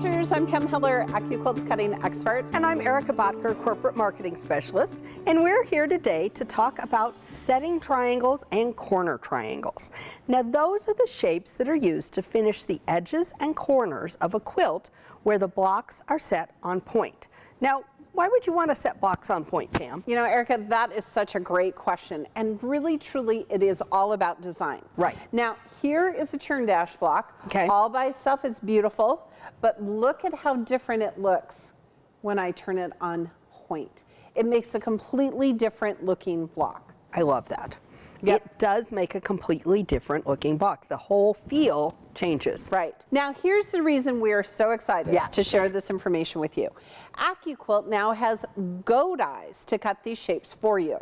Quilters, I'm Pam Hiller, AccuQuilt's cutting expert. And I'm Erica Botker, corporate marketing specialist. And we're here today to talk about setting triangles and corner triangles. Now those are the shapes that are used to finish the edges and corners of a quilt where the blocks are set on point. Now, why would you want to set blocks on point, Pam? You know, Erica, that is such a great question. And really, truly, it is all about design. Right. Now, here is the churn dash block. Okay. All by itself, it's beautiful. But look at how different it looks when I turn it on point. It makes a completely different looking block. I love that. Yep. It does make a completely different looking block. The whole feel changes. Right. Now, here's the reason we're so excited Yes. to share this information with you. AccuQuilt now has Go dies to cut these shapes for you.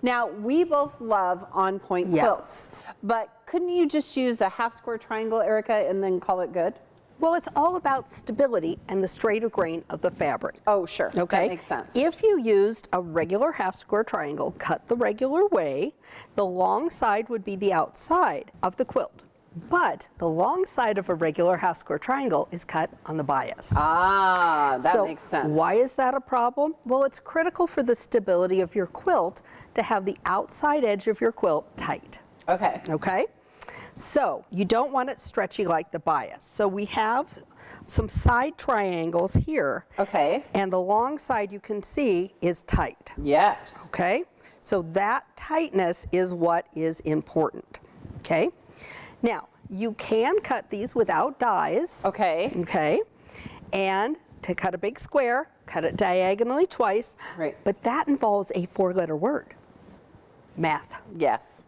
Now, we both love On Point Yes. quilts, but couldn't you just use a half square triangle, Erica, and then call it good? Well, it's all about stability and the straighter grain of the fabric. Oh, sure. Okay. That makes sense. If you used a regular half square triangle cut the regular way, the long side would be the outside of the quilt. But the long side of a regular half square triangle is cut on the bias. Ah, that So makes sense. why is that a problem? Well, it's critical for the stability of your quilt to have the outside edge of your quilt tight. Okay. Okay? So you don't want it stretchy like the bias. So we have some side triangles here. Okay. And the long side you can see is tight. Yes. Okay? So that tightness is what is important. Okay? Now, you can cut these without dies. Okay. Okay? And to cut a big square, cut it diagonally twice. Right. But that involves a four-letter word. Math. Yes.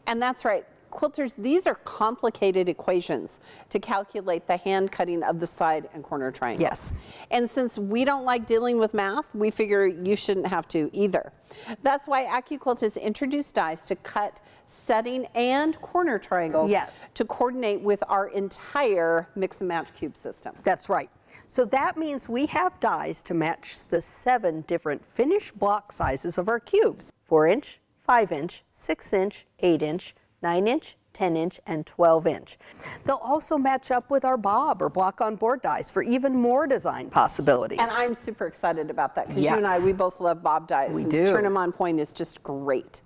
And that's right. Quilters, these are complicated equations to calculate the hand cutting of the side and corner triangles. Yes. And since we don't like dealing with math, we figure you shouldn't have to either. That's why AccuQuilt has introduced dies to cut setting and corner triangles Yes. to coordinate with our entire mix and match cube system. That's right. So that means we have dies to match the 7 different finished block sizes of our cubes. 4-inch, 5-inch, 6-inch, 8-inch, 9-inch, 10-inch, and 12-inch. They'll also match up with our bob or block on board dies for even more design possibilities. And I'm super excited about that because Yes. you and I, we both love bob dies. We and do. Turn them on point is just great.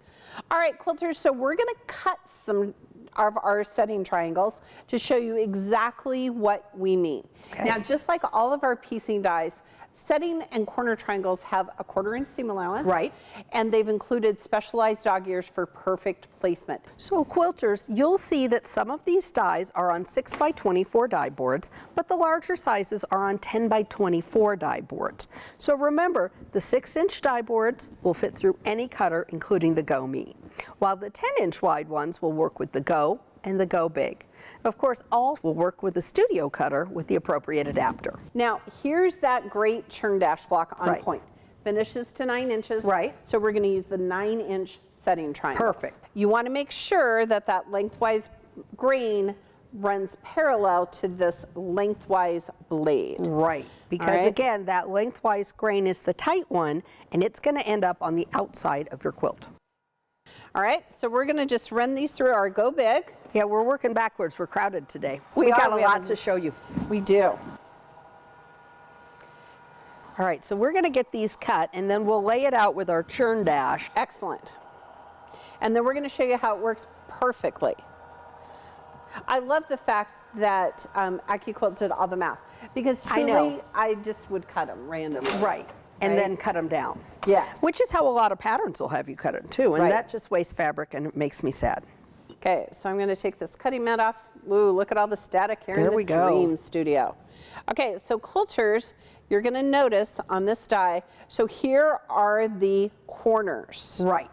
All right, quilters, so we're going to cut some of our setting triangles to show you exactly what we mean. Okay. Now, just like all of our piecing dies, setting and corner triangles have a 1/4 inch seam allowance. Right. And they've included specialized dog ears for perfect placement. So quilters, you'll see that some of these dies are on 6x24 die boards, but the larger sizes are on 10x24 die boards. So remember, the 6-inch die boards will fit through any cutter, including the Go Me, while the 10-inch wide ones will work with the Go and the Go Big. Of course, all will work with the studio cutter with the appropriate adapter. Now, here's that great churn dash block on Right. point. Finishes to 9 inches. Right. So we're going to use the 9-inch setting triangles. Perfect. You want to make sure that that lengthwise grain runs parallel to this lengthwise blade. Right, because right. again, that lengthwise grain is the tight one, and it's going to end up on the outside of your quilt. All right, so we're going to just run these through our Go Big. Yeah, we're working backwards. We're crowded today. We We've are. got a We have lot a- to show you. We do. All right, so we're going to get these cut, and then we'll lay it out with our churn dash. Excellent. And then we're going to show you how it works perfectly. I love the fact that AccuQuilt did all the math because I truly know. I just would cut them randomly. Right, and then cut them down. Yes. Which is how a lot of patterns will have you cut it too, and Right. that just wastes fabric and it makes me sad. Okay, so I'm going to take this cutting mat off. Ooh, look at all the static here There in we the go. Dream Studio. Okay, so quilters, you're going to notice on this die, so here are the corners, Right.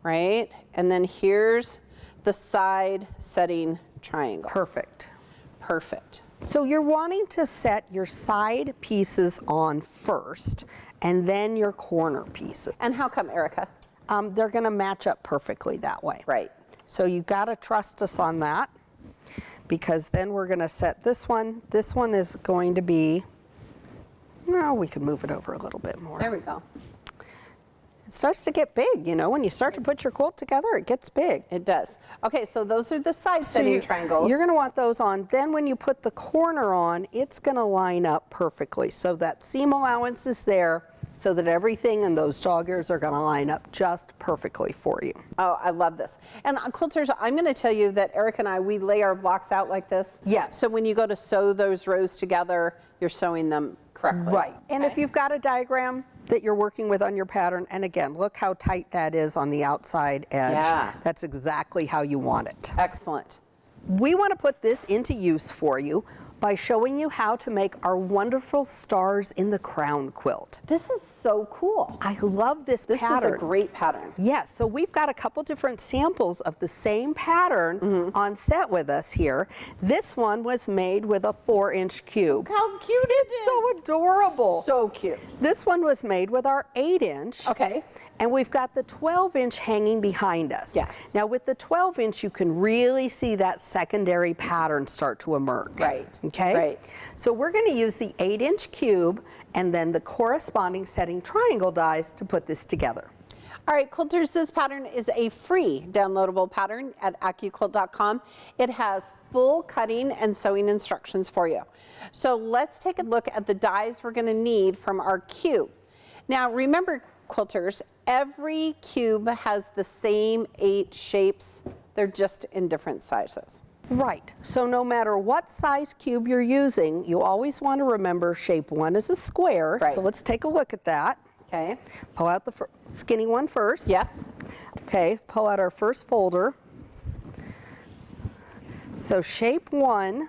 right? And then here's the side setting triangles. Perfect. Perfect. So you're wanting to set your side pieces on first, and then your corner pieces. And how come, Erica? They're going to match up perfectly that way. Right. So you got to trust us on that, because then we're going to set this one. This one is going to be, well, we could move it over a little bit more. There we go. starts to get big, you know, when you start to put your quilt together, it gets big. It does. Okay, so those are the side setting triangles. You're going to want those on. Then when you put the corner on, it's going to line up perfectly. So that seam allowance is there so that everything in those dog ears are going to line up just perfectly for you. Oh, I love this. And quilters, I'm going to tell you that Eric and I, we lay our blocks out like this. Yes. So when you go to sew those rows together, you're sewing them correctly. Right. And if you've got a diagram that you're working with on your pattern, and again, look how tight that is on the outside edge. Yeah. That's exactly how you want it. Excellent. We want to put this into use for you by showing you how to make our wonderful stars in the crown quilt. This is so cool. I love this pattern. This is a great pattern. Yes, so we've got a couple different samples of the same pattern on set with us here. This one was made with a 4-inch cube. How cute it is. So adorable. So cute. This one was made with our 8-inch. Okay. And we've got the 12-inch hanging behind us. Yes. Now with the 12-inch, you can really see that secondary pattern start to emerge. Right. Okay? Right. So we're going to use the 8-inch cube and then the corresponding setting triangle dies to put this together. All right, quilters, this pattern is a free downloadable pattern at AccuQuilt.com. It has full cutting and sewing instructions for you. So let's take a look at the dies we're going to need from our cube. Now remember, quilters, every cube has the same 8 shapes. They're just in different sizes. Right. So no matter what size cube you're using, you always want to remember shape 1 is a square. Right. So let's take a look at that. Okay. Pull out the skinny one first. Yes. Okay, pull out our first folder. So shape 1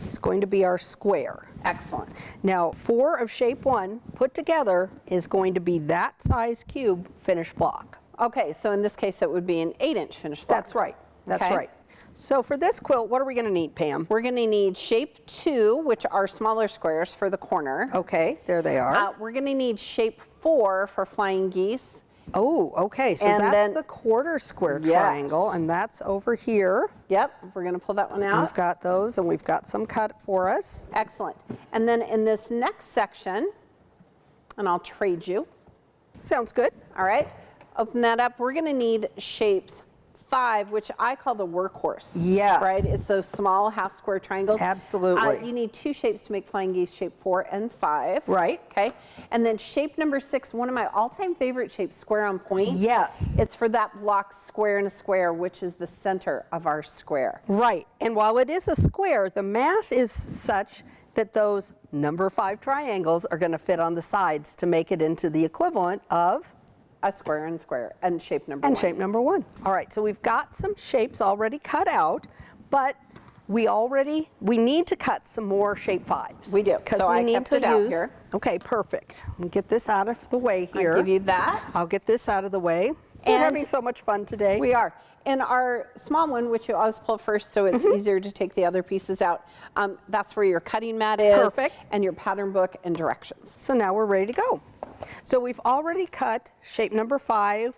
is going to be our square. Excellent. Now 4 of shape 1 put together is going to be that size cube finished block. Okay, so in this case it would be an 8-inch finished block. That's right. That's Okay. right. So for this quilt, what are we going to need, Pam? We're going to need shape 2, which are smaller squares for the corner. Okay, there they are. We're going to need shape 4 for flying geese. Oh, okay. So And that's then- the quarter square Yes. triangle, and that's over here. Yep, we're going to pull that one out. We've got those, and we've got some cut for us. Excellent. And then in this next section, and I'll trade you, Sounds good. all right? Open that up. We're going to need shapes 5, which I call the workhorse. Yes. Right? It's those small half square triangles. Absolutely. You need 2 shapes to make flying geese, shape 4 and 5. Right. Okay. And then shape number 6, one of my all-time favorite shapes, square on point. Yes. It's for that block square and a square, which is the center of our square. Right. And while it is a square, the math is such that those number 5 triangles are going to fit on the sides to make it into the equivalent of A square and square, and shape number 1. and shape number 1. All right, so we've got some shapes already cut out, but we need to cut some more shape 5s. We do. Because So we I need kept to it out use. here. Okay, perfect. We'll get this out of the way here. I'll give you that. I'll get this out of the way. We're And having so much fun today. We are. In our small one, which you always pull first so it's easier to take the other pieces out, that's where your cutting mat is. Perfect. And your pattern book and directions. So now we're ready to go. So we've already cut shape number 5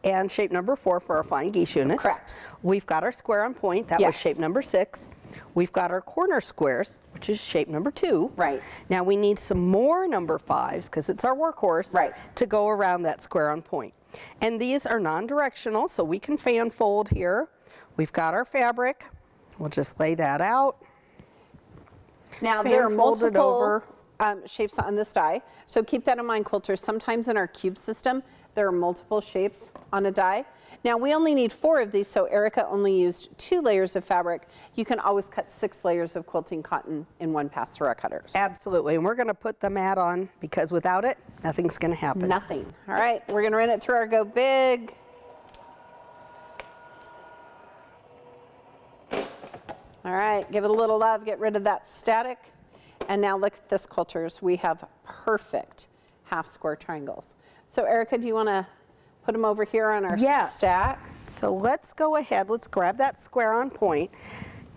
and shape number 4 for our flying geese units. Correct. We've got our square on point, that was Yes. shape number 6. We've got our corner squares, which is shape number 2. Right. Now we need some more number 5s, because it's our workhorse, Right. to go around that square on point. And these are non-directional, so we can fan fold here. We've got our fabric. We'll just lay that out. Now, Fan there are fold it multiple over. shapes on this die, so keep that in mind, quilters. Sometimes in our cube system, there are multiple shapes on a die. Now, we only need 4 of these, so Erica only used 2 layers of fabric. You can always cut 6 layers of quilting cotton in one pass through our cutters. Absolutely, and we're going to put the mat on, because without it, nothing's going to happen. Nothing. All right, we're going to run it through our Go Big. All right, give it a little love, get rid of that static. And now look at this, quilters. We have perfect half square triangles. So Erica, do you want to put them over here on our stack? So let's go ahead, let's grab that square on point.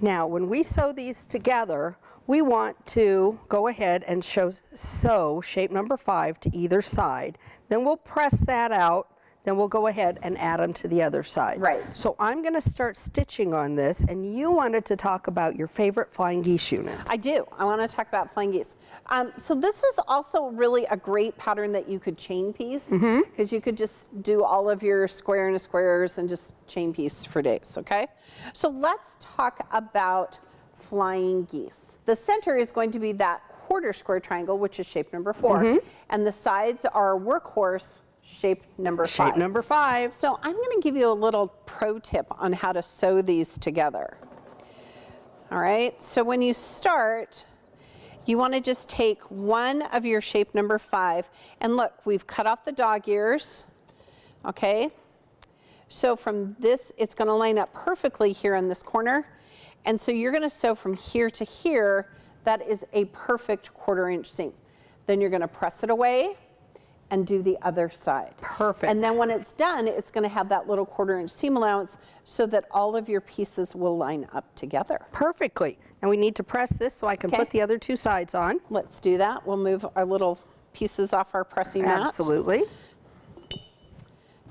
Now, when we sew these together, we want to go ahead and sew shape number 5 to either side. Then we'll press that out. then we'll go ahead and add them to the other side. Right. So I'm going to start stitching on this, and you wanted to talk about your favorite flying geese unit. I do. I want to talk about flying geese. So this is also really a great pattern that you could chain piece, because you could just do all of your square and squares and just chain piece for days, okay? So let's talk about flying geese. The center is going to be that quarter square triangle, which is shape number 4, and the sides are workhorse shape number 5. Shape number 5. So I'm going to give you a little pro tip on how to sew these together. All right, so when you start, you want to just take one of your shape number 5, and look, we've cut off the dog ears, okay? So from this, it's going to line up perfectly here in this corner, and so you're going to sew from here to here. That is a perfect 1/4 inch seam. Then you're going to press it away and do the other side. Perfect. And then when it's done, it's going to have that little 1/4 inch seam allowance so that all of your pieces will line up together. Perfectly. And we need to press this so I can put the other 2 sides on. Let's do that. We'll move our little pieces off our pressing mat. Absolutely.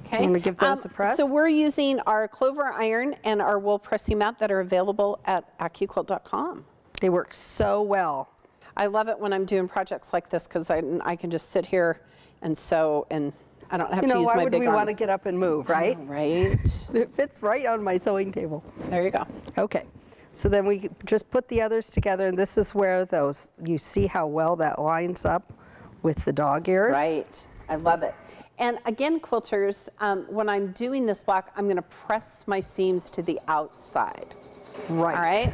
Okay. I'm going to give those a press. So we're using our clover iron and our wool pressing mat that are available at AccuQuilt.com. They work so well. I love it when I'm doing projects like this because I can just sit here and sew, and I don't have to use my big arm. Why would we want to get up and move, right? Right. It fits right on my sewing table. There you go. Okay. So then we just put the others together, and this is where those, you see how well that lines up with the dog ears? Right. I love it. And again, quilters, when I'm doing this block, I'm going to press my seams to the outside. Right. All right.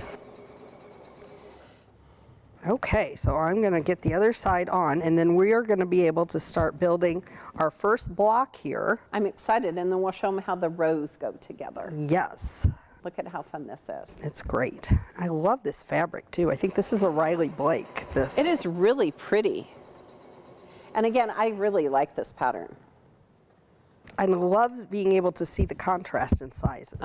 Okay, so I'm going to get the other side on, and then we are going to be able to start building our first block here. I'm excited, and then we'll show them how the rows go together. Yes. Look at how fun this is. It's great. I love this fabric too. I think this is a Riley Blake. It is really pretty. And again, I really like this pattern. I love being able to see the contrast in sizes.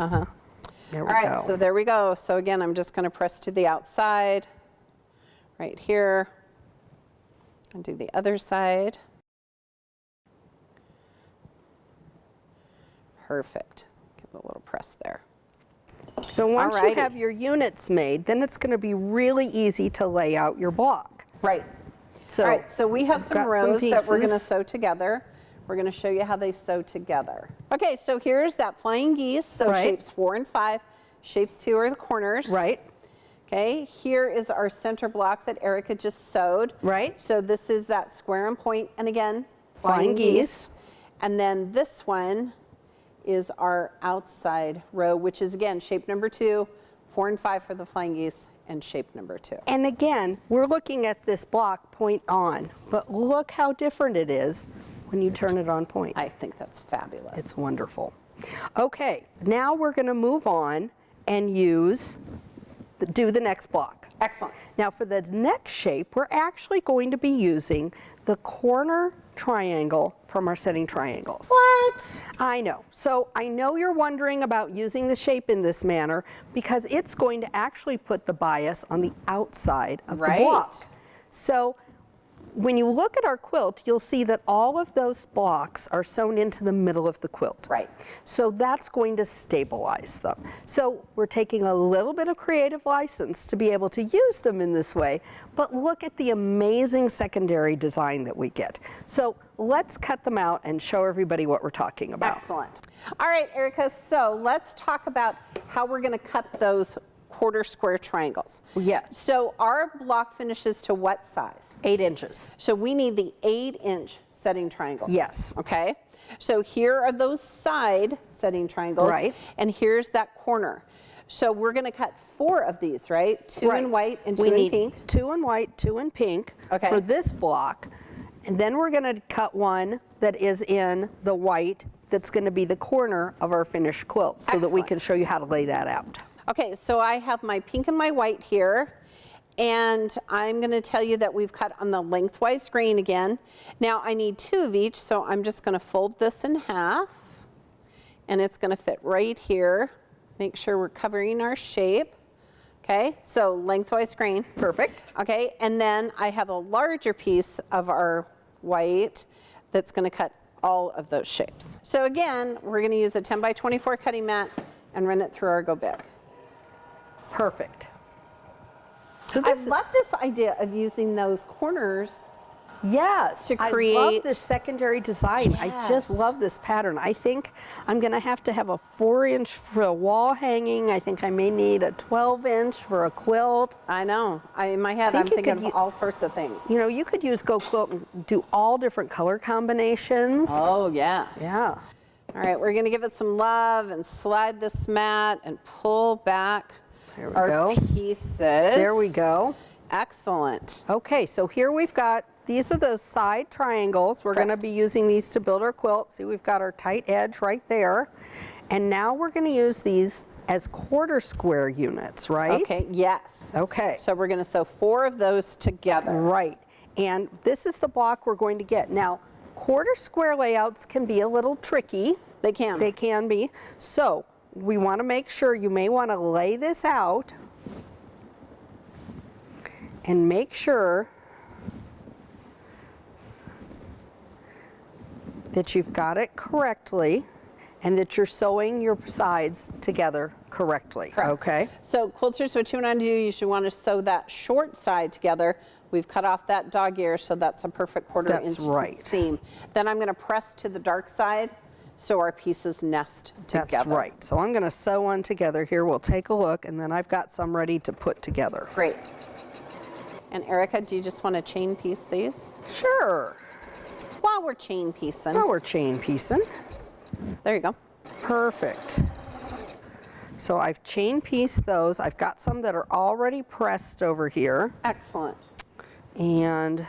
There we All right, go. so there we go. So again, I'm just going to press to the outside, right here, and do the other side. Perfect. Give it a little press there. So once you Alrighty. have your units made, then it's going to be really easy to lay out your block. Right. So, All right, so we have some got some rows that we're going to pieces. sew together. We're going to show you how they sew together. Okay, so here's that flying geese. So Right. shapes 4 and 5. Shapes 2 are the corners. Right. Okay, here is our center block that Erica just sewed. Right. So this is that square and point, and again, Flying geese. And then this one is our outside row, which is again shape number 2, 4 and 5 for the flying geese, and shape number 2. And again, we're looking at this block point on, but look how different it is when you turn it on point. I think that's fabulous. It's wonderful. Okay, now we're going to move on and do the next block. Excellent. Now for the next shape, we're actually going to be using the corner triangle from our setting triangles. What? I know. So I know you're wondering about using the shape in this manner because it's going to actually put the bias on the outside of the block. So when you look at our quilt, you'll see that all of those blocks are sewn into the middle of the quilt. Right. So that's going to stabilize them. So we're taking a little bit of creative license to be able to use them in this way, but look at the amazing secondary design that we get. So let's cut them out and show everybody what we're talking about. Excellent. All right, Erica, so let's talk about how we're going to cut those quarter square triangles. Yes. So our block finishes to what size? 8 inches. So we need the 8-inch setting triangles. Yes. Okay. So here are those side setting triangles. Right. And here's that corner. So we're going to cut 4 of these, right? 2 in white and 2 we in need pink. 2 in white, 2 in pink for this block. And then we're going to cut one that is in the white that's going to be the corner of our finished quilt so that we can show you how to lay that out. Okay, so I have my pink and my white here, and I'm going to tell you that we've cut on the lengthwise grain again. Now I need 2 of each, so I'm just going to fold this in half, and it's going to fit right here. Make sure we're covering our shape. Okay, so lengthwise grain. Perfect. Okay, and then I have a larger piece of our white that's going to cut all of those shapes. So again, we're going to use a 10 by 24 cutting mat and run it through our Go Big. Perfect. So I love this idea of using those corners. Yes, to I love create- this secondary design. I just Yes. love this pattern. I think I'm going to have a 4-inch for a wall hanging. I think I may need a 12-inch for a quilt. I know. In my head, I'm thinking of all sorts of things. You know, you could use Go Quilt and do all different color combinations. Oh, yes. Yeah. All right, we're going to give it some love and slide this mat and pull back our go. pieces. There we go. Excellent. Okay, so here we've got, these are those side triangles. We're going to be using these to build our quilt. See, we've got our tight edge right there. And now we're going to use these as quarter square units, right? Okay, yes. Okay. So we're going to sew 4 of those together. Right. And this is the block we're going to get. Now, quarter square layouts can be a little tricky. They can. They can be. So we want to make sure, you may want to lay this out and make sure that you've got it correctly and that you're sewing your sides together correctly. Correct. Okay. So quilters, what you want to do, you should want to sew that short side together. We've cut off that dog ear, so that's a perfect quarter-inch seam. Then I'm going to press to the dark side so our pieces nest together. That's right. So I'm going to sew one together here. We'll take a look, and then I've got some ready to put together. Great. And Erica, do you just want to chain piece these? Sure. While we're chain piecing. Now we're chain piecing. There you go. Perfect. So I've chain pieced those. I've got some that are already pressed over here. Excellent. And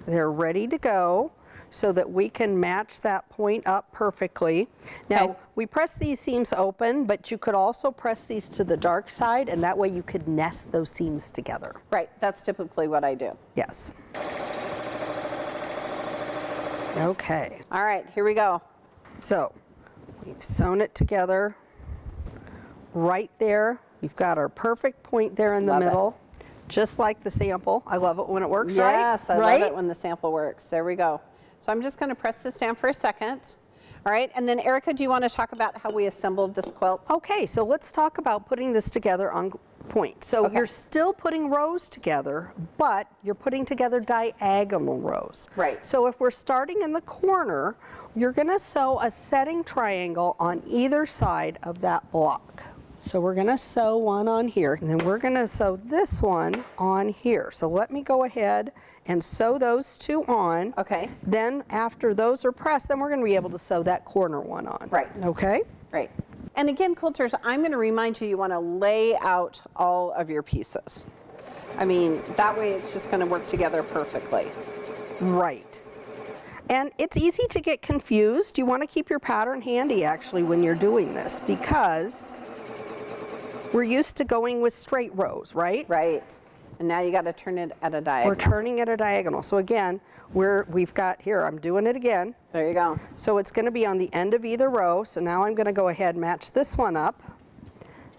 they're ready to go so that we can match that point up perfectly. Now, Okay. we press these seams open, but you could also press these to the dark side, and that way you could nest those seams together. Right, that's typically what I do. Yes. Okay. All right, here we go. So we've sewn it together right there. We've got our perfect point there in the Love it. middle, just like the sample. I love it when it works, right? Yes, I right? love it when the sample works. There we go. So I'm just going to press this down for a second. All right, and then Erica, do you want to talk about how we assembled this quilt? Okay, so let's talk about putting this together on point. So Okay. you're still putting rows together, but you're putting together diagonal rows. Right. So if we're starting in the corner, you're going to sew a setting triangle on either side of that block. So we're going to sew one on here, and then we're going to sew this one on here. So let me go ahead and sew those 2 on. Okay. Then after those are pressed, then we're going to be able to sew that corner one on. Right. Okay? Right. And again, quilters, I'm going to remind you, you want to lay out all of your pieces. I mean, that way it's just going to work together perfectly. Right. And it's easy to get confused. You want to keep your pattern handy actually when you're doing this, because we're used to going with straight rows, right? Right. And now you got to turn it at a We're diagonal. turning at a diagonal. So again, we've got here, I'm doing it again. There you go. So it's going to be on the end of either row. So now I'm going to go ahead and match this one up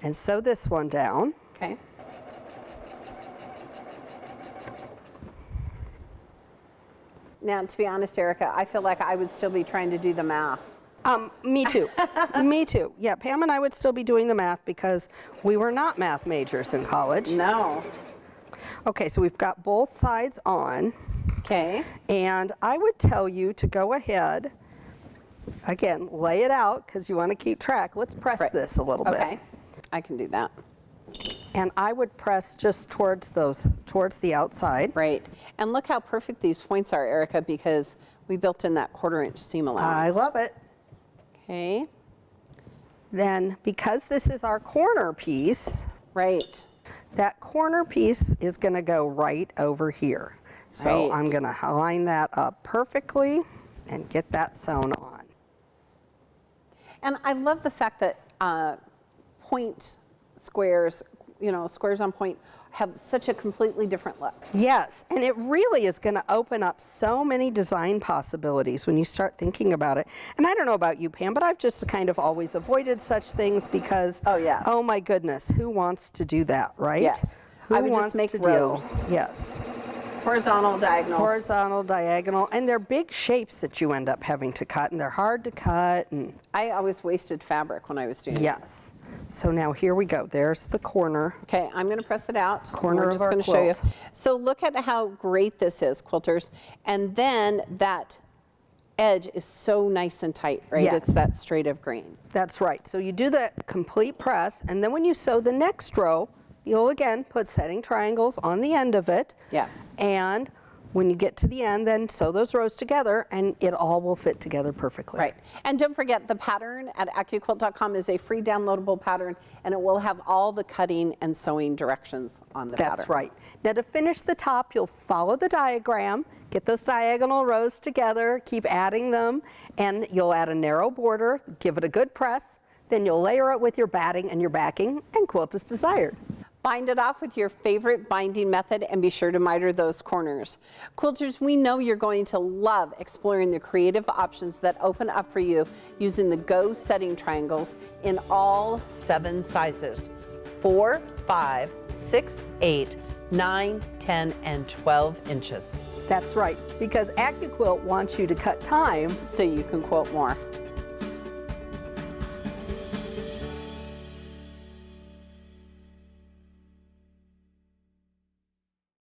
and sew this one down. Okay. Now, to be honest, Erica, I feel like I would still be trying to do the math. Me too. Me too. Yeah, Pam and I would still be doing the math because we were not math majors in college. No. Okay, so we've got both sides on. Okay. And I would tell you to go ahead, again, lay it out because you want to keep track. Let's press Right. this a little bit. Okay. I can do that. And I would press just towards the outside. Right. And look how perfect these points are, Erica, because we built in that 1/4-inch seam allowance. I love it. Okay. Then, because this is our corner piece, Right. that corner piece is going to go right over here. So Right. I'm going to line that up perfectly and get that sewn on. And I love the fact that point squares, you know, squares on point have such a completely different look. Yes, and it really is going to open up so many design possibilities when you start thinking about it. And I don't know about you, Pam, but I've just kind of always avoided such things because, Oh, yeah. oh my goodness, who wants to do that, right? Yes. Who I would just wants make to rows. deal? Yes. Horizontal, diagonal. Horizontal, diagonal, and they're big shapes that you end up having to cut, and they're hard to cut. And I always wasted fabric when I was doing it. yes. So now here we go. There's the corner. Okay, I'm going to press it out. Corner We're of just our going to show you. quilt. So look at how great this is, quilters. And then that edge is so nice and tight, right? Yes. It's that straight of green. That's right. So you do the complete press, and then when you sew the next row, you'll again put setting triangles on the end of it. Yes. And when you get to the end, then sew those rows together, and it all will fit together perfectly. Right. And don't forget, the pattern at AccuQuilt.com is a free downloadable pattern, and it will have all the cutting and sewing directions on the pattern. That's right. Now to finish the top, you'll follow the diagram, get those diagonal rows together, keep adding them, and you'll add a narrow border, give it a good press, then you'll layer it with your batting and your backing, and quilt as desired. Bind it off with your favorite binding method and be sure to miter those corners. Quilters, we know you're going to love exploring the creative options that open up for you using the Go setting triangles in all 7 sizes: 4, 5, 6, 8, 9, 10, and 12 inches. That's right, because AccuQuilt wants you to cut time So you can quilt more.